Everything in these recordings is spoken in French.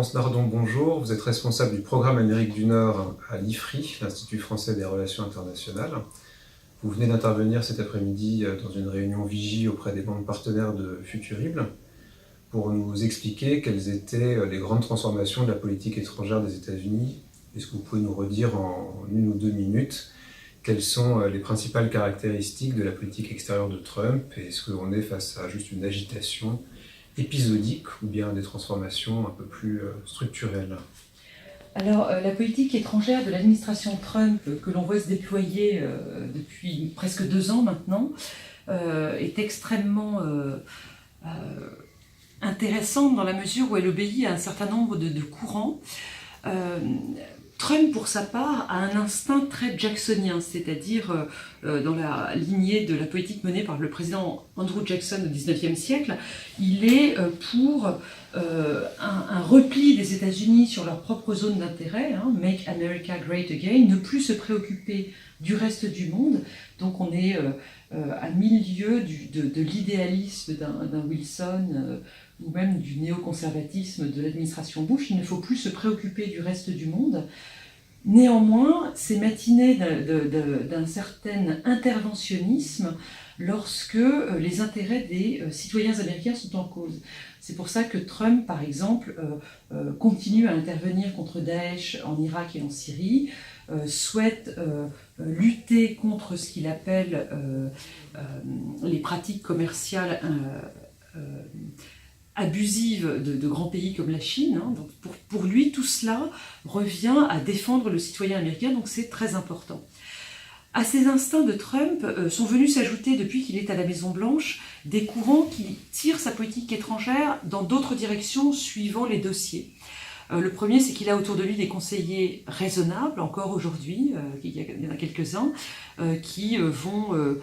Florence Nardon, bonjour. Vous êtes responsable du programme Amérique du Nord à l'IFRI, l'Institut français des relations internationales. Vous venez d'intervenir cet après-midi dans une réunion vigie auprès des banques partenaires de Futurible pour nous expliquer quelles étaient les grandes transformations de la politique étrangère des États-Unis. Est-ce que vous pouvez nous redire en 1 ou 2 minutes quelles sont les principales caractéristiques de la politique extérieure de Trump? Et est-ce qu'on est face à juste une agitation épisodique ou bien des transformations un peu plus structurelles? Alors, la politique étrangère de l'administration Trump, que l'on voit se déployer depuis presque 2 ans maintenant, est extrêmement intéressante dans la mesure où elle obéit à un certain nombre de courants. Trump, pour sa part, a un instinct très jacksonien, c'est-à-dire dans la lignée de la politique menée par le président Andrew Jackson au XIXe siècle, il est pour un repli des États-Unis sur leur propre zone d'intérêt, Make America Great Again, ne plus se préoccuper du reste du monde. Donc on est à 1000 lieues de l'idéalisme d'un Wilson ou même du néoconservatisme de l'administration Bush. Il ne faut plus se préoccuper du reste du monde. Néanmoins, c'est matiné d'un certain interventionnisme lorsque les intérêts des citoyens américains sont en cause. C'est pour ça que Trump, par exemple, continue à intervenir contre Daesh en Irak et en Syrie, souhaite lutter contre ce qu'il appelle les pratiques commerciales abusive de grands pays comme la Chine. Donc pour lui, tout cela revient à défendre le citoyen américain, donc c'est très important. À ces instincts de Trump sont venus s'ajouter, depuis qu'il est à la Maison-Blanche, des courants qui tirent sa politique étrangère dans d'autres directions suivant les dossiers. Le premier, c'est qu'il a autour de lui des conseillers raisonnables, encore aujourd'hui, il y en a quelques-uns, qui vont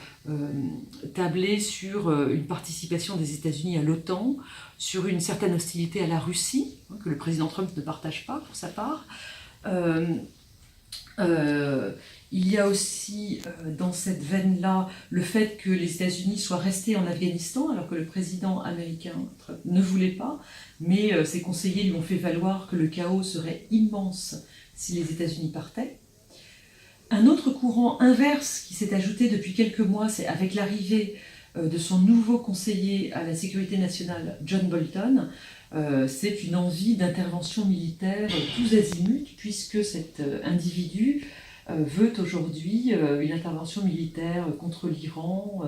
tabler sur une participation des États-Unis à l'OTAN, sur une certaine hostilité à la Russie, que le président Trump ne partage pas pour sa part. Il y a aussi dans cette veine-là le fait que les États-Unis soient restés en Afghanistan alors que le président américain Trump ne voulait pas, mais ses conseillers lui ont fait valoir que le chaos serait immense si les États-Unis partaient. Un autre courant inverse qui s'est ajouté depuis quelques mois, c'est avec l'arrivée de son nouveau conseiller à la sécurité nationale, John Bolton. C'est une envie d'intervention militaire tous azimuts, puisque cet individu veut aujourd'hui une intervention militaire contre l'Iran,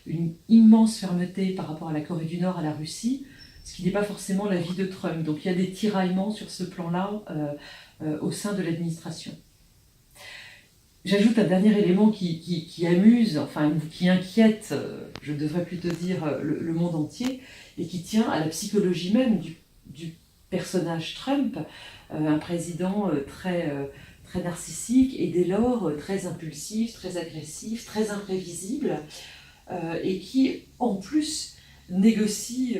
une immense fermeté par rapport à la Corée du Nord, à la Russie, ce qui n'est pas forcément l'avis de Trump. Donc il y a des tiraillements sur ce plan-là au sein de l'administration. J'ajoute un dernier élément qui amuse, enfin qui inquiète, je devrais plutôt dire, le monde entier, et qui tient à la psychologie même du personnage Trump, un président très narcissique et dès lors très impulsif, très agressif, très imprévisible, et qui en plus négocie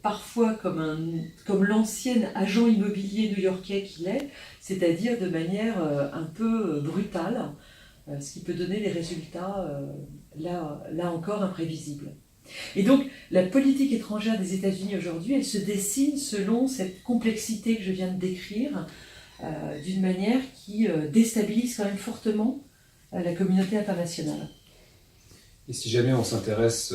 parfois comme l'ancien agent immobilier new-yorkais qu'il est, c'est-à-dire de manière un peu brutale, ce qui peut donner des résultats là encore imprévisibles. Et donc la politique étrangère des États-Unis aujourd'hui, elle se dessine selon cette complexité que je viens de décrire, d'une manière qui déstabilise quand même fortement la communauté internationale. Et si jamais on s'intéresse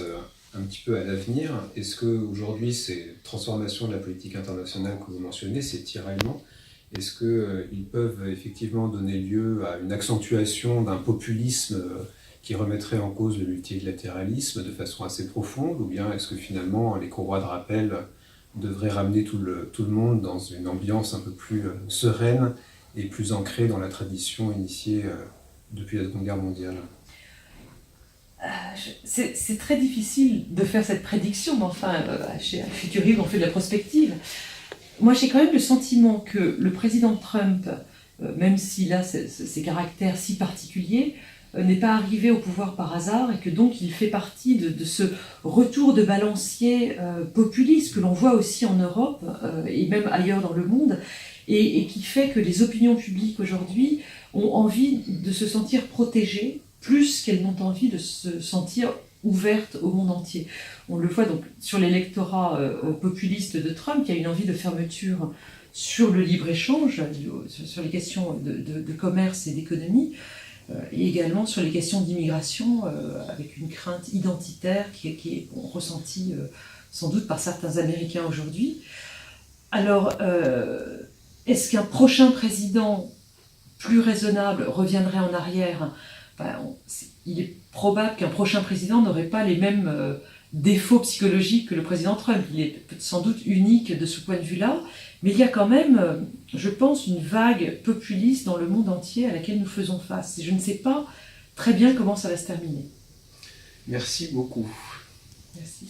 un petit peu à l'avenir, est-ce qu'aujourd'hui ces transformations de la politique internationale que vous mentionnez, ces tiraillements, est-ce qu'ils peuvent effectivement donner lieu à une accentuation d'un populisme qui remettrait en cause le multilatéralisme de façon assez profonde, ou bien est-ce que finalement les courroies de rappel devraient ramener tout le monde dans une ambiance un peu plus sereine et plus ancrée dans la tradition initiée depuis la Seconde Guerre mondiale? C'est très difficile de faire cette prédiction, mais enfin, chez Futurible, on fait de la prospective. Moi, j'ai quand même le sentiment que le président Trump, même s'il a ces caractères si particuliers, n'est pas arrivé au pouvoir par hasard et que donc il fait partie de ce retour de balancier populiste que l'on voit aussi en Europe et même ailleurs dans le monde et qui fait que les opinions publiques aujourd'hui ont envie de se sentir protégées plus qu'elles n'ont envie de se sentir ouvertes au monde entier. On le voit donc sur l'électorat populiste de Trump, il y a une envie de fermeture sur le libre-échange, sur les questions de commerce et d'économie, et également sur les questions d'immigration, avec une crainte identitaire qui est ressentie sans doute par certains Américains aujourd'hui. Alors, est-ce qu'un prochain président plus raisonnable reviendrait en arrière? Il est probable qu'un prochain président n'aurait pas les mêmes défauts psychologiques que le président Trump. Il est sans doute unique de ce point de vue-là, mais il y a quand même, je pense, une vague populiste dans le monde entier à laquelle nous faisons face. Et je ne sais pas très bien comment ça va se terminer. Merci beaucoup. Merci.